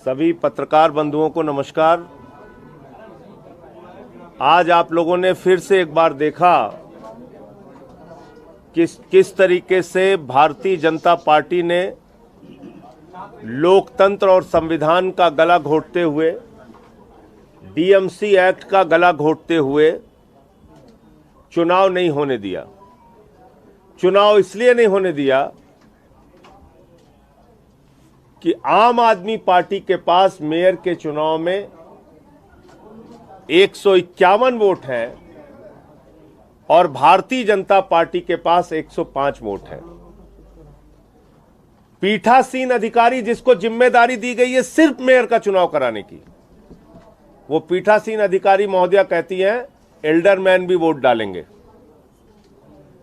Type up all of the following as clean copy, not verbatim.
सभी पत्रकार बंधुओं को नमस्कार। आज आप लोगों ने फिर से एक बार देखा किस तरीके से भारतीय जनता पार्टी ने लोकतंत्र और संविधान का गला घोंटते हुए, डीएमसी एक्ट का गला घोंटते हुए चुनाव नहीं होने दिया। चुनाव इसलिए नहीं होने दिया कि आम आदमी पार्टी के पास मेयर के चुनाव में 151 वोट हैं और भारतीय जनता पार्टी के पास 105 वोट हैं। पीठासीन अधिकारी जिसको जिम्मेदारी दी गई है सिर्फ मेयर का चुनाव कराने की, वो पीठासीन अधिकारी महोदया कहती हैं एल्डरमैन भी वोट डालेंगे,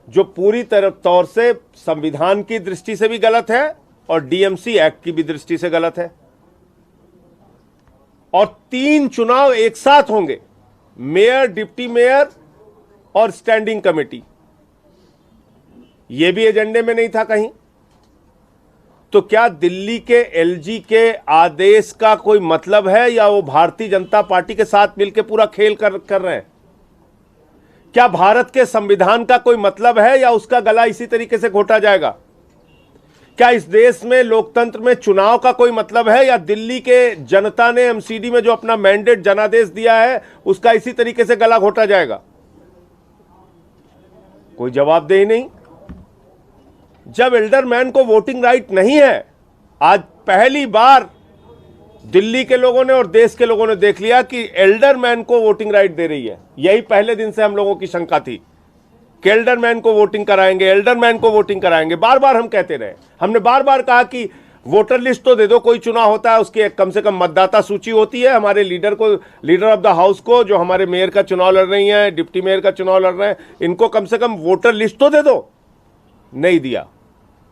जो पूरी तौर से संविधान की दृष्टि से भी गलत है और डीएमसी एक्ट की भी दृष्टि से गलत है। और 3 चुनाव एक साथ होंगे, मेयर, डिप्टी मेयर और स्टैंडिंग कमेटी। यह भी एजेंडे में नहीं था कहीं। तो क्या दिल्ली के एलजी के आदेश का कोई मतलब है या वो भारतीय जनता पार्टी के साथ मिलकर पूरा खेल कर रहे हैं? क्या भारत के संविधान का कोई मतलब है या उसका गला इसी तरीके से घोटा जाएगा? क्या इस देश में लोकतंत्र में चुनाव का कोई मतलब है या दिल्ली के जनता ने एमसीडी में जो अपना मैंडेट जनादेश दिया है उसका इसी तरीके से गला घोटा जाएगा? कोई जवाबदेही नहीं। जब एल्डरमैन को वोटिंग राइट नहीं है, आज पहली बार दिल्ली के लोगों ने और देश के लोगों ने देख लिया कि एल्डरमैन को वोटिंग राइट दे रही है। यही पहले दिन से हम लोगों की शंका थी कि एल्डरमैन को वोटिंग कराएंगे, एल्डरमैन को वोटिंग कराएंगे। बार बार हम कहते रहे, हमने बार बार कहा कि वोटर लिस्ट तो दे दो, कोई चुनाव होता है उसकी कम से कम मतदाता सूची होती है। हमारे लीडर को, लीडर ऑफ द हाउस को, जो हमारे मेयर का चुनाव लड़ रही हैं, डिप्टी मेयर का चुनाव लड़ रहे हैं, इनको कम से कम वोटर लिस्ट तो दे दो। नहीं दिया।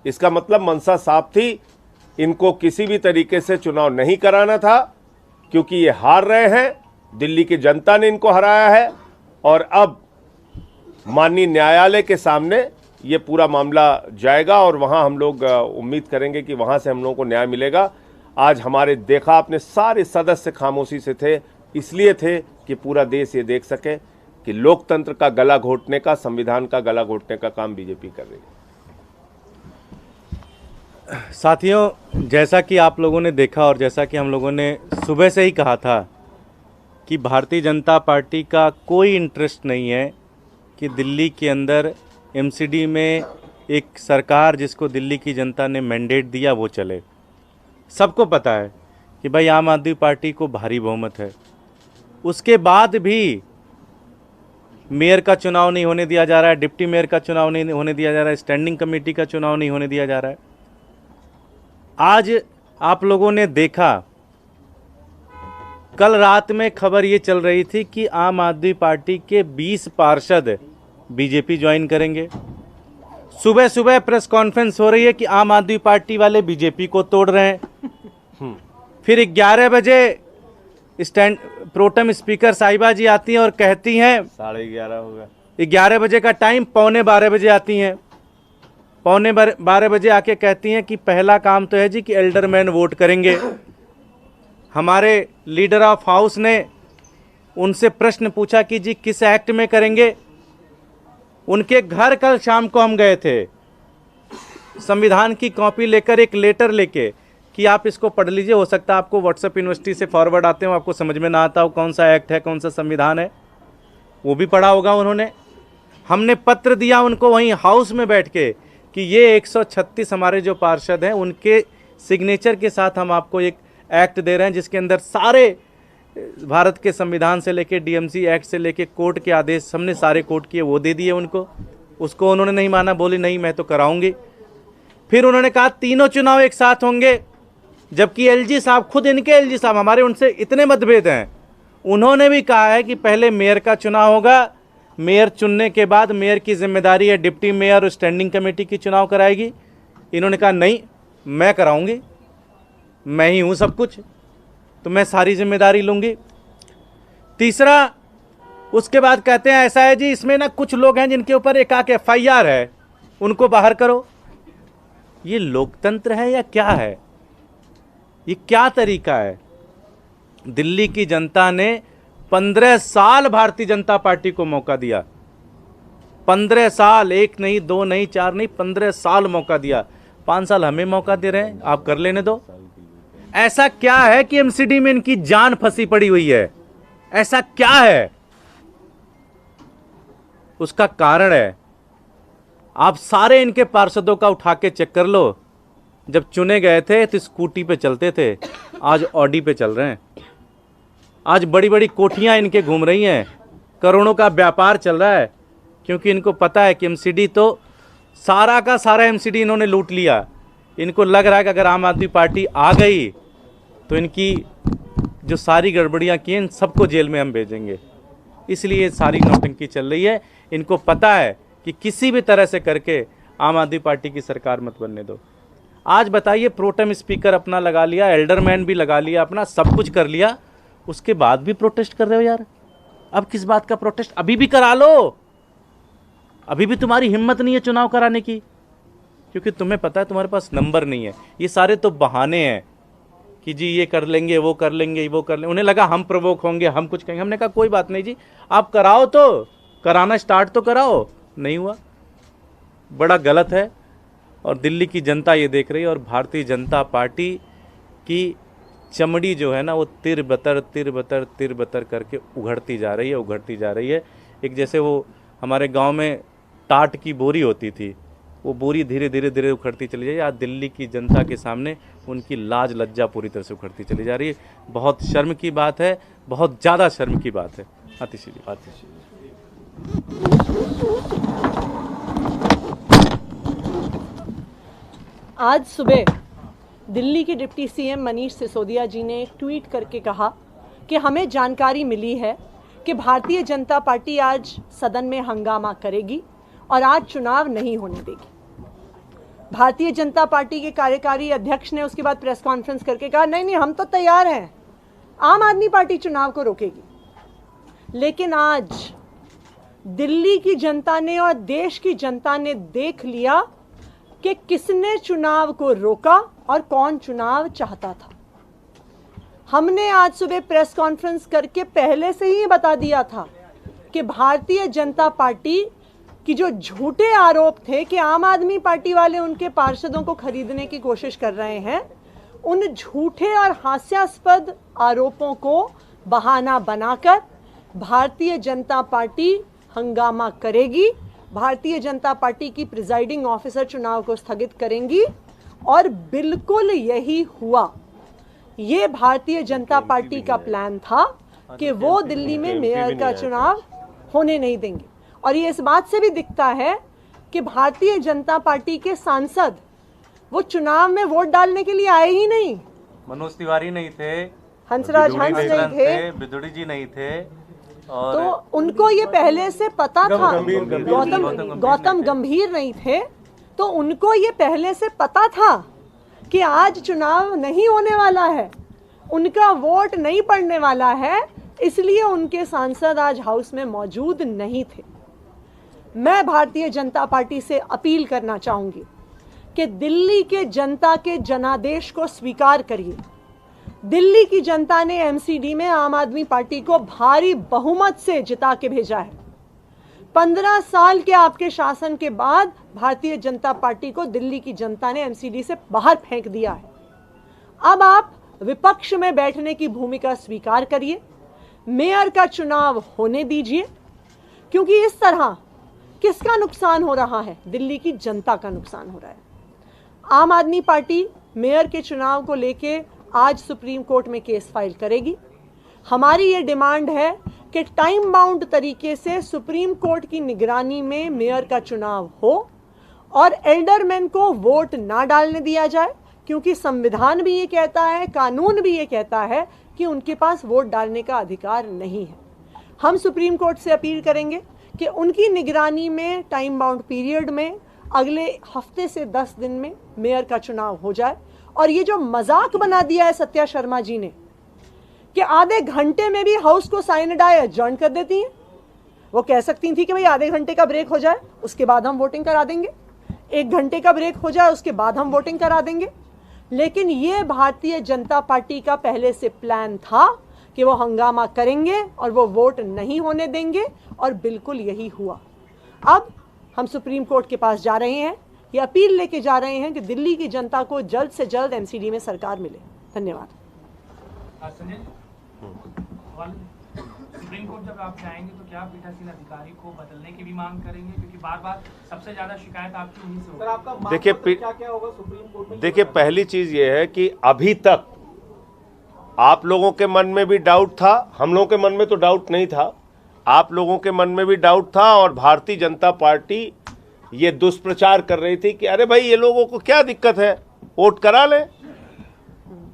इसका मतलब मंशा साफ थी, इनको किसी भी तरीके से चुनाव नहीं कराना था क्योंकि ये हार रहे हैं। दिल्ली की जनता ने इनको हराया है और अब माननीय न्यायालय के सामने ये पूरा मामला जाएगा और वहां हम लोग उम्मीद करेंगे कि वहां से हम लोगों को न्याय मिलेगा। आज हमारे देखा आपने सारे सदस्य खामोशी से थे, इसलिए थे कि पूरा देश ये देख सके कि लोकतंत्र का गला घोंटने का, संविधान का गला घोंटने का काम बीजेपी कर रही है। साथियों, जैसा कि आप लोगों ने देखा और जैसा कि हम लोगों ने सुबह से ही कहा था कि भारतीय जनता पार्टी का कोई इंटरेस्ट नहीं है कि दिल्ली के अंदर एमसीडी में एक सरकार जिसको दिल्ली की जनता ने मैंडेट दिया वो चले। सबको पता है कि भाई आम आदमी पार्टी को भारी बहुमत है। उसके बाद भी मेयर का चुनाव नहीं होने दिया जा रहा है, डिप्टी मेयर का चुनाव नहीं होने दिया जा रहा है, स्टैंडिंग कमेटी का चुनाव नहीं होने दिया जा रहा है। आज आप लोगों ने देखा, कल रात में खबर ये चल रही थी कि आम आदमी पार्टी के 20 पार्षद बीजेपी ज्वाइन करेंगे। सुबह सुबह प्रेस कॉन्फ्रेंस हो रही है कि आम आदमी पार्टी वाले बीजेपी को तोड़ रहे हैं। फिर 11 बजे प्रोटेम स्पीकर साहिबा जी आती हैं और कहती हैं, 11:30 होगा, 11 बजे का टाइम, 11:45 बजे आती हैं। 11:45 बजे आके कहती हैं कि पहला काम तो है जी कि एल्डरमैन वोट करेंगे। हमारे लीडर ऑफ हाउस ने उनसे प्रश्न पूछा कि जी किस एक्ट में करेंगे। उनके घर कल शाम को हम गए थे, संविधान की कॉपी लेकर, एक लेटर लेके कि आप इसको पढ़ लीजिए, हो सकता है आपको व्हाट्सएप यूनिवर्सिटी से फॉरवर्ड आते हो, आपको समझ में ना आता हो कौन सा एक्ट है, कौन सा संविधान है, वो भी पढ़ा होगा उन्होंने। हमने पत्र दिया उनको वहीं हाउस में बैठ के कि ये 136 हमारे जो पार्षद हैं उनके सिग्नेचर के साथ हम आपको एक एक्ट दे रहे हैं जिसके अंदर सारे भारत के संविधान से लेके डीएमसी एक्ट से लेके कोर्ट के आदेश हमने सारे कोर्ट किए, वो दे दिए उनको। उसको उन्होंने नहीं माना, बोली नहीं मैं तो कराऊंगी। फिर उन्होंने कहा तीनों चुनाव एक साथ होंगे, जबकि एलजी साहब, खुद इनके एलजी साहब, हमारे उनसे इतने मतभेद हैं, उन्होंने भी कहा है कि पहले मेयर का चुनाव होगा, मेयर चुनने के बाद मेयर की जिम्मेदारी है डिप्टी मेयर और स्टैंडिंग कमेटी की चुनाव कराएगी। इन्होंने कहा नहीं मैं कराऊंगी, मैं ही हूँ सब कुछ, तो मैं सारी जिम्मेदारी लूँगी। तीसरा, उसके बाद कहते हैं ऐसा है जी इसमें ना कुछ लोग हैं जिनके ऊपर एक FIR है, उनको बाहर करो। ये लोकतंत्र है या क्या है? ये क्या तरीका है? दिल्ली की जनता ने 15 साल भारतीय जनता पार्टी को मौका दिया। 15 साल, 1 नहीं, 2 नहीं, 4 नहीं, 15 साल मौका दिया। 5 साल हमें मौका दे रहे हैं, आप कर लेने दो। ऐसा क्या है कि एमसीडी में इनकी जान फंसी पड़ी हुई है? ऐसा क्या है? उसका कारण है, आप सारे इनके पार्षदों का उठा के चेक कर लो। जब चुने गए थे तो स्कूटी पे चलते थे, आज ऑडी पे चल रहे हैं। आज बड़ी बड़ी कोठियां इनके घूम रही हैं, करोड़ों का व्यापार चल रहा है, क्योंकि इनको पता है कि एमसीडी तो सारा का सारा एमसीडी इन्होंने लूट लिया। इनको लग रहा है कि अगर आम आदमी पार्टी आ गई तो इनकी जो सारी गड़बड़ियां की इन सबको जेल में हम भेजेंगे। इसलिए सारी नौटंकी चल रही है। इनको पता है कि किसी भी तरह से करके आम आदमी पार्टी की सरकार मत बनने दो। आज बताइए, प्रोटेम स्पीकर अपना लगा लिया, एल्डरमैन भी लगा लिया अपना, सब कुछ कर लिया, उसके बाद भी प्रोटेस्ट कर रहे हो यार। अब किस बात का प्रोटेस्ट? अभी भी करा लो। अभी भी तुम्हारी हिम्मत नहीं है चुनाव कराने की, क्योंकि तुम्हें पता है तुम्हारे पास नंबर नहीं है। ये सारे तो बहाने हैं कि जी ये कर लेंगे, वो कर लेंगे, वो कर लेंगे। उन्हें लगा हम प्रवोक होंगे, हम कुछ कहेंगे। हमने कहा कोई बात नहीं जी, आप कराओ, तो कराना स्टार्ट तो कराओ। नहीं हुआ, बड़ा गलत है। और दिल्ली की जनता ये देख रही है, और भारतीय जनता पार्टी की चमड़ी जो है ना, वो तिर बतर करके उघड़ती जा रही है, उघड़ती जा रही है। एक जैसे वो हमारे गांव में टाट की बोरी होती थी, वो बोरी धीरे धीरे उखड़ती चली जाए। आज दिल्ली की जनता के सामने उनकी लाज लज्जा पूरी तरह से उखड़ती चली जा रही है। बहुत शर्म की बात है, बहुत ज़्यादा शर्म की बात है। आतिशी जी। आज सुबह दिल्ली के डिप्टी सीएम मनीष सिसोदिया जी ने एक ट्वीट करके कहा कि हमें जानकारी मिली है कि भारतीय जनता पार्टी आज सदन में हंगामा करेगी और आज चुनाव नहीं होने देगी। भारतीय जनता पार्टी के कार्यकारी अध्यक्ष ने उसके बाद प्रेस कॉन्फ्रेंस करके कहा नहीं, हम तो तैयार हैं, आम आदमी पार्टी चुनाव को रोकेगी। लेकिन आज दिल्ली की जनता ने और देश की जनता ने देख लिया कि किसने चुनाव को रोका और कौन चुनाव चाहता था। हमने आज सुबह प्रेस कॉन्फ्रेंस करके पहले से ही बता दिया था कि भारतीय जनता पार्टी की जो झूठे आरोप थे कि आम आदमी पार्टी वाले उनके पार्षदों को खरीदने की कोशिश कर रहे हैं, उन झूठे और हास्यास्पद आरोपों को बहाना बनाकर भारतीय जनता पार्टी हंगामा करेगी। भारतीय जनता पार्टी की प्रिजाइडिंग ऑफिसर चुनाव को स्थगित करेंगी, और बिल्कुल यही हुआ। ये भारतीय जनता पार्टी का प्लान था कि वो दिल्ली में मेयर का चुनाव होने नहीं देंगे। और ये इस बात से भी दिखता है कि भारतीय जनता पार्टी के सांसद वो चुनाव में वोट डालने के लिए आए ही नहीं। मनोज तिवारी नहीं थे, हंसराज हंस नहीं थे, बिदुड़ी जी नहीं थे, और तो उनको ये पहले से पता था। गौतम गंभीर नहीं थे, तो उनको ये पहले से पता था कि आज चुनाव नहीं होने वाला है, उनका वोट नहीं पड़ने वाला है, इसलिए उनके सांसद आज हाउस में मौजूद नहीं थे। मैं भारतीय जनता पार्टी से अपील करना चाहूंगी कि दिल्ली के जनता के जनादेश को स्वीकार करिए। दिल्ली की जनता ने एमसीडी में आम आदमी पार्टी को भारी बहुमत से जिता के भेजा है। 15 साल के आपके शासन के बाद भारतीय जनता पार्टी को दिल्ली की जनता ने एमसीडी से बाहर फेंक दिया है। अब आप विपक्ष में बैठने की भूमिका स्वीकार करिए, मेयर का चुनाव होने दीजिए, क्योंकि इस तरह किसका नुकसान हो रहा है? दिल्ली की जनता का नुकसान हो रहा है। आम आदमी पार्टी मेयर के चुनाव को लेके आज सुप्रीम कोर्ट में केस फाइल करेगी। हमारी ये डिमांड है कि टाइम बाउंड तरीके से सुप्रीम कोर्ट की निगरानी में मेयर का चुनाव हो और एल्डरमैन को वोट ना डालने दिया जाए, क्योंकि संविधान भी ये कहता है, कानून भी ये कहता है कि उनके पास वोट डालने का अधिकार नहीं है। हम सुप्रीम कोर्ट से अपील करेंगे कि उनकी निगरानी में टाइम बाउंड पीरियड में अगले हफ्ते से 10 दिन में मेयर का चुनाव हो जाए। और ये जो मजाक बना दिया है सत्या शर्मा जी ने कि आधे घंटे में भी हाउस को साइनडाई एडजर्न कर देती हैं, वो कह सकती थी कि भाई आधे घंटे का ब्रेक हो जाए उसके बाद हम वोटिंग करा देंगे, 1 घंटे का ब्रेक हो जाए उसके बाद हम वोटिंग करा देंगे। लेकिन ये भारतीय जनता पार्टी का पहले से प्लान था कि वो हंगामा करेंगे और वो वोट नहीं होने देंगे, और बिल्कुल यही हुआ। अब हम सुप्रीम कोर्ट के पास जा रहे हैं, ये अपील लेके जा रहे हैं कि दिल्ली की जनता को जल्द से जल्द एमसीडी में सरकार मिले। धन्यवाद। संजय, सुप्रीम कोर्ट जब आप जाएंगे तो क्या पीठासीन अधिकारी को बदलने की भी मांग करेंगे, क्योंकि बार बार सबसे ज्यादा शिकायत आपकी उन्हीं से होगी। देखिए क्या होगा सुप्रीम कोर्ट में? देखिए, पहली चीज ये है कि अभी तक आप लोगों के मन में भी डाउट था, हम लोगों के मन में तो डाउट नहीं था, आप लोगों के मन में भी डाउट था, और भारतीय जनता पार्टी ये दुष्प्रचार कर रही थी कि अरे भाई ये लोगों को क्या दिक्कत है, वोट करा लें।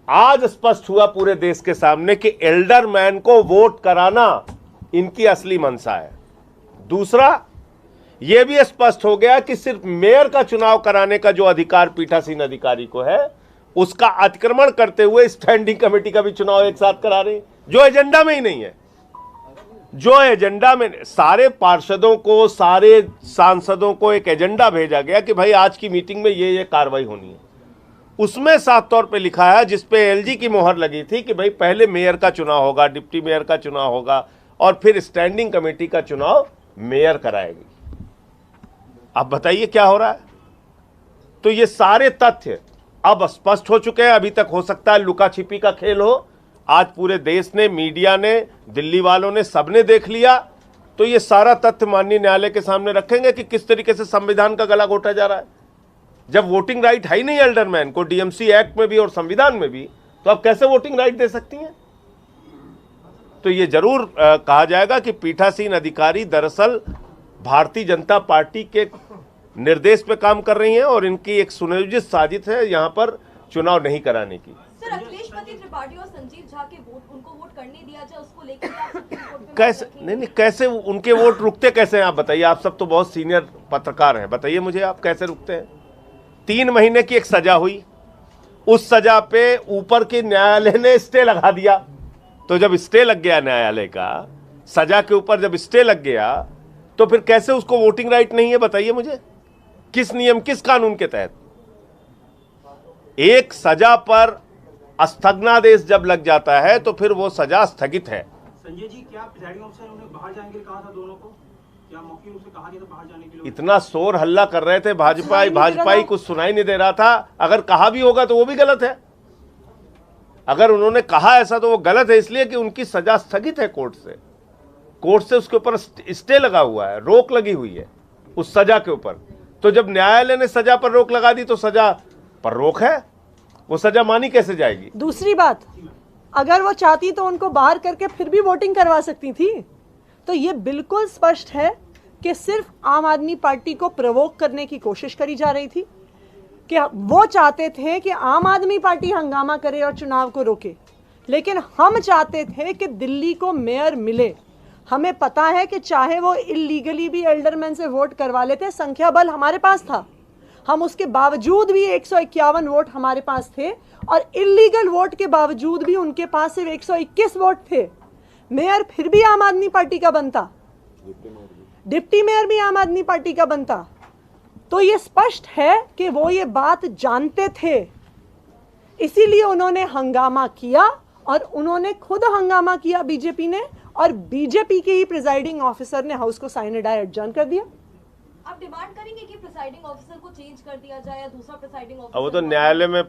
आज स्पष्ट हुआ पूरे देश के सामने कि एल्डर मैन को वोट कराना इनकी असली मंशा है। दूसरा, यह भी स्पष्ट हो गया कि सिर्फ मेयर का चुनाव कराने का जो अधिकार पीठासीन अधिकारी को है, उसका अतिक्रमण करते हुए स्टैंडिंग कमेटी का भी चुनाव एक साथ करा रहे हैं, जो एजेंडा में ही नहीं है। जो एजेंडा में सारे पार्षदों को, सारे सांसदों को एक एजेंडा भेजा गया कि भाई आज की मीटिंग में ये कार्रवाई होनी है, उसमें साफ तौर पे लिखा है, जिसपे एलजी की मोहर लगी थी कि भाई पहले मेयर का चुनाव होगा, डिप्टी मेयर का चुनाव होगा, और फिर स्टैंडिंग कमेटी का चुनाव मेयर कराएगी। अब बताइए क्या हो रहा है? तो ये सारे तथ्य अब स्पष्ट हो चुके हैं। अभी तक हो सकता है लुका छिपी का खेल हो, आज पूरे देश ने, मीडिया ने, दिल्ली वालों ने, सबने देख लिया। तो ये सारा तथ्य माननीय न्यायालय के सामने रखेंगे कि किस तरीके से संविधान का गला घोटा जा रहा है। जब वोटिंग राइट है ही नहीं एल्डरमैन को, डीएमसी एक्ट में भी और संविधान में भी, तो आप कैसे वोटिंग राइट दे सकती हैं? तो ये जरूर कहा जाएगा कि पीठासीन अधिकारी दरअसल भारतीय जनता पार्टी के निर्देश पे काम कर रही हैं, और इनकी एक सुनियोजित साजिश है यहाँ पर चुनाव नहीं कराने की। सर, अखिलेश पति त्रिपाठी और संजीव झा के वोट, उनको वोट करने दिया जाए, उसको लेकर आप सुप्रीम कोर्ट में कैसे? नहीं, कैसे उनके वोट रुकते कैसे हैं? आप बताइए, आप सब तो बहुत सीनियर पत्रकार हैं, बताइए मुझे आप कैसे रुकते हैं? 3 महीने की एक सजा हुई, उस सजा पे ऊपर के न्यायालय ने स्टे लगा दिया। तो जब स्टे लग गया न्यायालय का, सजा के ऊपर जब स्टे लग गया, तो फिर कैसे उसको वोटिंग राइट नहीं है? बताइए मुझे, किस नियम, किस कानून के तहत? एक सजा पर स्थगनादेश जब लग जाता है तो फिर वो सजा स्थगित है। संजय जी, क्या प्रिजाइडिंग ऑफिसर उन्हें बाहर जाने के लिए कहा था दोनों को? क्या मौके उसे कहा गया था बाहर जाने के लिए? इतना शोर हल्ला कर रहे थे भाजपाई कुछ सुनाई नहीं दे रहा था। अगर कहा भी होगा तो वो भी गलत है। अगर उन्होंने कहा ऐसा तो वो गलत है, इसलिए कि उनकी सजा स्थगित है कोर्ट से उसके ऊपर स्टे लगा हुआ है, रोक लगी हुई है उस सजा के ऊपर। तो जब न्यायालय ने सजा पर रोक लगा दी तो सजा पर रोक है, वो सजा मानी कैसे जाएगी? दूसरी बात, अगर वो चाहती तो उनको बाहर करके फिर भी वोटिंग करवा सकती थी। तो ये बिल्कुल स्पष्ट है कि सिर्फ आम आदमी पार्टी को प्रवोक करने की कोशिश करी जा रही थी, कि वो चाहते थे कि आम आदमी पार्टी हंगामा करे और चुनाव को रोके, लेकिन हम चाहते थे कि दिल्ली को मेयर मिले। हमें पता है कि चाहे वो इलीगली भी एल्डरमैन से वोट करवा लेते, संख्या बल हमारे पास था, हम उसके बावजूद भी 151 वोट हमारे पास थे, और इलीगल वोट के बावजूद भी उनके पास सिर्फ 121 वोट थे। मेयर फिर भी आम आदमी पार्टी का बनता, डिप्टी मेयर भी आम आदमी पार्टी का बनता। तो ये स्पष्ट है कि वो ये बात जानते थे, इसीलिए उन्होंने हंगामा किया, और उन्होंने खुद हंगामा किया बीजेपी ने, और बीजेपी के ही प्रिजाइडिंग ऑफिसर ने हाउस को साइन डाई एडजर्न कर दिया। आप डिमांड करेंगे कि प्रिसाइडिंग ऑफिसर को चेंज कर दिया जाए या दूसरा प्रिसाइडिंग ऑफिसर? अब वो तो न्यायालय में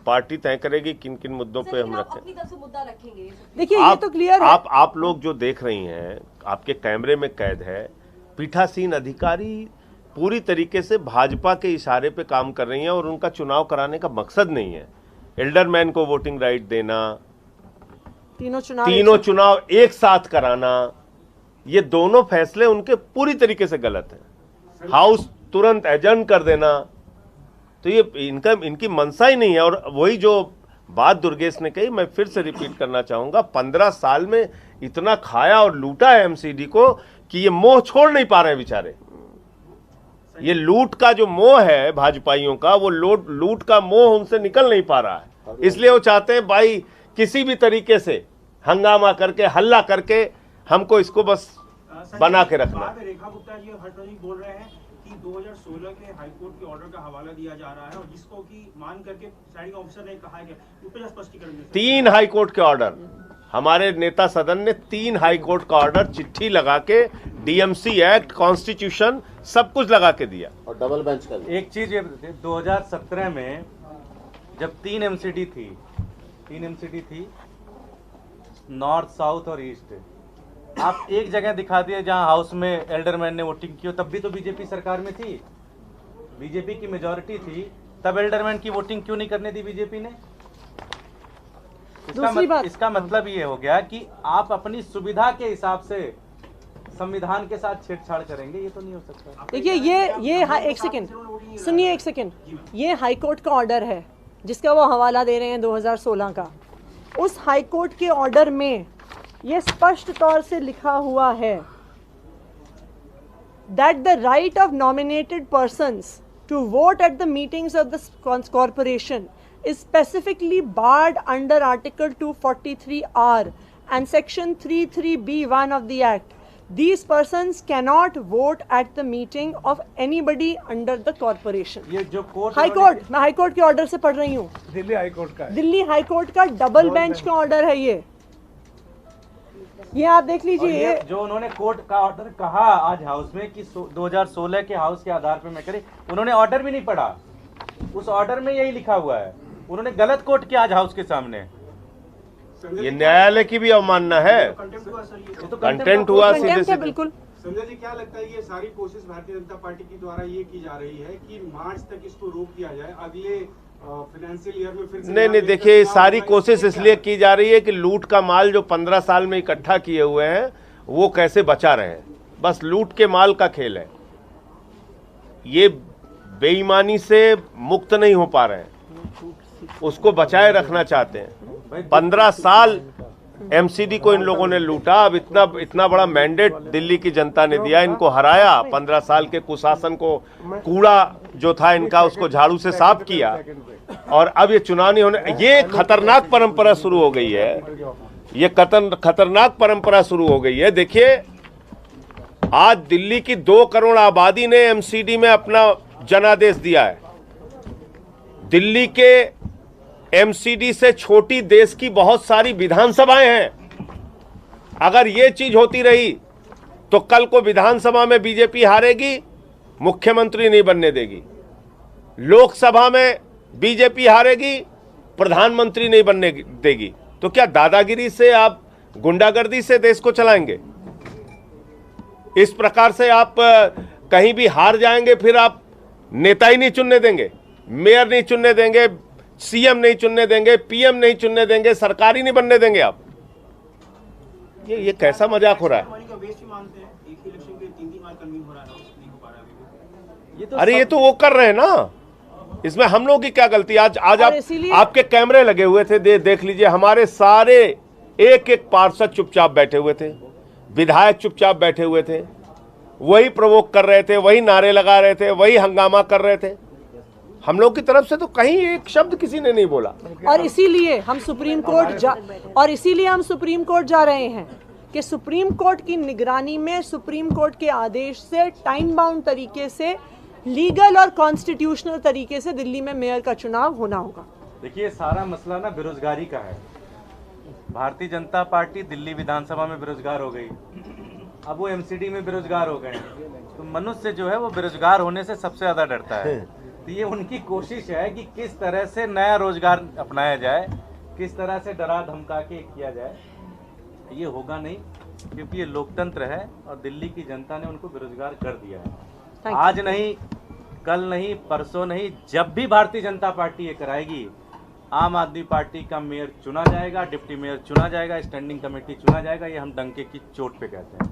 पार्टी तय करेगी किन किन मुद्दों पे हम रखें। अपनी तरफ से मुद्दा रखेंगे। देखिए, ये तो क्लियर है। आप लोग जो देख रही हैं, आपके कैमरे में कैद है, पीठासीन अधिकारी पूरी तरीके से भाजपा के इशारे पे काम कर रही हैं, और उनका चुनाव कराने का मकसद नहीं है एल्डरमैन को वोटिंग राइट देना, तीनों चुनाव एक साथ कराना। ये दोनों फैसले उनके पूरी तरीके से गलत हैं। हाउस तुरंत एडजर्न कर देना, तो ये इनकी मंशा ही नहीं है। और वही जो बात दुर्गेश ने कही, मैं फिर से रिपीट करना चाहूंगा, 15 साल में इतना खाया और लूटा है एमसीडी को कि ये मोह छोड़ नहीं पा रहे हैं बेचारे। ये लूट का जो मोह है भाजपाइयों का, वो लूट का मोह उनसे निकल नहीं पा रहा है। इसलिए वो चाहते हैं भाई किसी भी तरीके से हंगामा करके, हल्ला करके हमको इसको बस बना के रखना। रेखा गुप्ता जी और हर्षवर्धन जी बोल रहे हैं कि कि 2016 के हाईकोर्ट के ऑर्डर का हवाला दिया जा रहा है और जिसको कि मान करके प्रिसाइडिंग ऑफिसर ने कहा है कि उस पर स्पष्टीकरण दें। 3 हाईकोर्ट के ऑर्डर, हमारे नेता सदन ने 3 हाईकोर्ट का ऑर्डर चिट्ठी लगा के डीएमसी एक्ट, कॉन्स्टिट्यूशन सब कुछ लगा के दिया। और डबल बेंच का एक चीज ये 2017 में जब 3 एमसीडी थी नॉर्थ, साउथ और ईस्ट, आप एक जगह दिखा दिए जहां हाउस में एल्डरमैन ने वोटिंग की हो, तब भी तो बीजेपी सरकार में थी, बीजेपी की मेजॉरिटी थी, तब एल्डरमैन की वोटिंग क्यों नहीं करने दी बीजेपी ने? इसका मतलब ये हो गया कि आप अपनी सुविधा के हिसाब से संविधान के साथ छेड़छाड़ करेंगे, ये तो नहीं हो सकता। देखिए ये एक सेकंड सुनिए, एक सेकंड, ये हाईकोर्ट का ऑर्डर है जिसका वो हवाला दे रहे हैं 2016 का। उस हाईकोर्ट के ऑर्डर में ये स्पष्ट तौर से लिखा हुआ है that the right of nominated persons to vote at the meetings of the corporation is specifically barred under Article 243R and Section 33B1 of the Act. These persons cannot vote at the meeting of anybody under the corporation. ये जो court high court, मैं high court के order से पढ़ रही हूँ, Delhi high court का है। दिल्ली हाईकोर्ट का डबल बेंच का ऑर्डर है ये आप देख लीजिए। जो उन्होंने कोर्ट का ऑर्डर कहा आज हाउस में कि 2016 के हाउस के आधार पर मैं करे, उन्होंने ऑर्डर भी नहीं पढ़ा, उस ऑर्डर में यही लिखा हुआ है, उन्होंने गलत कोट किया आज हाउस के सामने। ये न्यायालय की भी अवमानना है, कंटेंट हुआ सीधे सीधे। बिल्कुल। संजय जी, क्या लगता है ये सारी कोशिश भारतीय जनता पार्टी की द्वारा ये की जा रही है कि मार्च तक इसको रोक दिया जाए, अगले फाइनेंशियल ईयर में फिर से? नहीं, देखिए सारी कोशिश इसलिए की जा रही है कि लूट का माल जो 15 साल में इकट्ठा किए हुए हैं वो कैसे बचा रहे हैं, बस लूट के माल का खेल है। ये बेईमानी से मुक्त नहीं हो पा रहे हैं, उसको बचाए रखना चाहते हैं। 15 साल एमसीडी को इन लोगों ने लूटा, अब इतना बड़ा मैंडेट दिल्ली की जनता ने दिया, इनको हराया, 15 साल के कुशासन को, कूड़ा जो था इनका उसको झाड़ू से साफ किया, और अब ये चुनाव नहीं होने, ये खतरनाक परंपरा शुरू हो गई है, ये खतरनाक परंपरा शुरू हो गई है। देखिए आज दिल्ली की 2 करोड़ आबादी ने एमसीडी में अपना जनादेश दिया है। दिल्ली के एमसीडी से छोटी देश की बहुत सारी विधानसभाएं हैं। अगर ये चीज होती रही तो कल को विधानसभा में बीजेपी हारेगी, मुख्यमंत्री नहीं बनने देगी, लोकसभा में बीजेपी हारेगी, प्रधानमंत्री नहीं बनने देगी। तो क्या दादागिरी से, आप गुंडागर्दी से देश को चलाएंगे? इस प्रकार से आप कहीं भी हार जाएंगे, फिर आप नेता ही नहीं चुनने देंगे, मेयर नहीं चुनने देंगे, सीएम नहीं चुनने देंगे, पीएम नहीं चुनने देंगे, सरकार ही नहीं बनने देंगे आप। ये कैसा मजाक हो रहा है? अरे ये तो वो कर रहे हैं ना, इसमें हम लोग की क्या गलती? आज आप आपके कैमरे लगे हुए थे, देख लीजिए, हमारे सारे एक पार्षद चुपचाप बैठे हुए थे, विधायक चुपचाप बैठे हुए थे, वही प्रवोक कर रहे थे, वही नारे लगा रहे थे, वही हंगामा कर रहे थे। हम लोग की तरफ से तो कहीं एक शब्द किसी ने नहीं बोला। और इसीलिए हम सुप्रीम कोर्ट जा रहे हैं कि सुप्रीम कोर्ट की निगरानी में, सुप्रीम कोर्ट के आदेश से टाइम बाउंड तरीके से, लीगल और कॉन्स्टिट्यूशनल तरीके से दिल्ली में मेयर का चुनाव होना होगा। देखिए सारा मसला ना बेरोजगारी का है। भारतीय जनता पार्टी दिल्ली विधानसभा में बेरोजगार हो गई, अब वो एमसीडी में बेरोजगार हो गए। तो मनुष्य जो है वो बेरोजगार होने से सबसे ज्यादा डरता है। तो ये उनकी कोशिश है कि किस तरह से नया रोजगार अपनाया जाए, किस तरह से डरा धमका के किया जाए। ये होगा नहीं, क्योंकि ये लोकतंत्र है और दिल्ली की जनता ने उनको बेरोजगार कर दिया है। आज नहीं, कल नहीं, परसों नहीं, जब भी भारतीय जनता पार्टी ये कराएगी, आम आदमी पार्टी का मेयर चुना जाएगा, डिप्टी मेयर चुना जाएगा, स्टैंडिंग कमेटी चुना जाएगा। ये हम डंके की चोट पे कहते हैं।